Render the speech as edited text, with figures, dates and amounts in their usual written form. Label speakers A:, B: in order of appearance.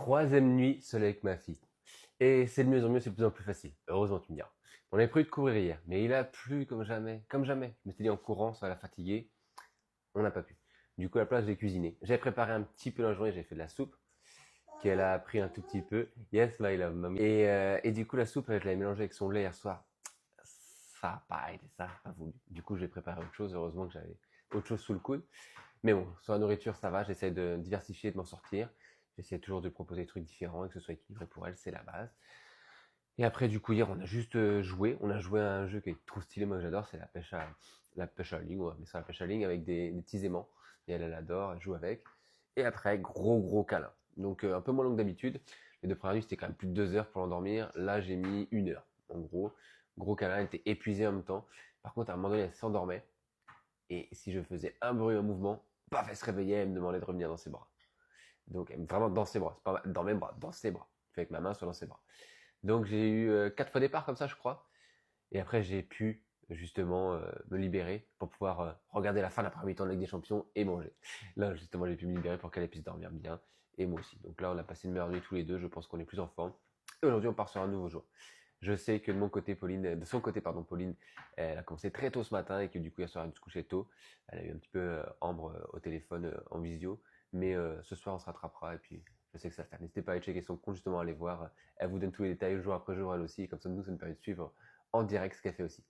A: Troisième nuit seul avec ma fille. Et c'est de mieux en mieux, c'est de plus en plus facile. Heureusement, tu me diras. On avait prévu de courir hier, mais il a plu comme jamais. Comme jamais. Je m'étais dit en courant, ça va la fatiguer. On n'a pas pu. Du coup, à la place, j'ai cuisiné. J'avais préparé un petit peu la journée, j'ai fait de la soupe, qu'elle a pris un tout petit peu. Yes, my love, mommy. Et du coup, la soupe, je l'avais mélangée avec son lait hier soir. Ça n'a pas été, ça n'a pas voulu. Du coup, j'ai préparé autre chose. Heureusement que j'avais autre chose sous le coude. Mais bon, sur la nourriture, ça va. J'essaie de diversifier, de m'en sortir. J'essaie toujours de proposer des trucs différents et que ce soit équilibré pour elle, c'est la base. Et après, du coup, hier, on a juste joué. On a joué à un jeu qui est trop stylé, moi que j'adore, c'est la pêche à ligne, on va appeler ça la pêche à ligne avec des petits aimants. Et elle adore, elle joue avec. Et après, gros câlin. Donc, un peu moins long que d'habitude. Les deux premières nuits, c'était quand même plus de 2 heures pour l'endormir. Là, j'ai mis 1 heure. En gros câlin, elle était épuisée en même temps. Par contre, à un moment donné, elle s'endormait. Et si je faisais un bruit, un mouvement, paf, elle se réveillait, elle me demandait de revenir dans ses bras. Donc, vraiment dans ses bras. C'est pas dans mes bras, dans ses bras. Fait que ma main soit dans ses bras. Donc j'ai eu 4 fois départ comme ça, je crois. Et après, j'ai pu justement me libérer pour pouvoir regarder la fin de la première mi-temps de la Ligue des Champions et manger. Là, justement, j'ai pu me libérer pour qu'elle puisse dormir bien et moi aussi. Donc là, on a passé une meilleure nuit tous les deux. Je pense qu'on est plus en forme. Et aujourd'hui, on part sur un nouveau jour. Je sais que de mon côté, Pauline, de son côté, pardon, Pauline, elle a commencé très tôt ce matin et que du coup, hier soir, elle a dû se coucher tôt. Elle a eu un petit peu Ambre au téléphone en visio. Mais ce soir, on se rattrapera et puis je sais que ça va faire. N'hésitez pas à aller checker son compte, justement, à aller voir. Elle vous donne tous les détails jour après jour, elle aussi. Et comme ça, nous, ça nous permet de suivre en direct ce qu'elle fait aussi.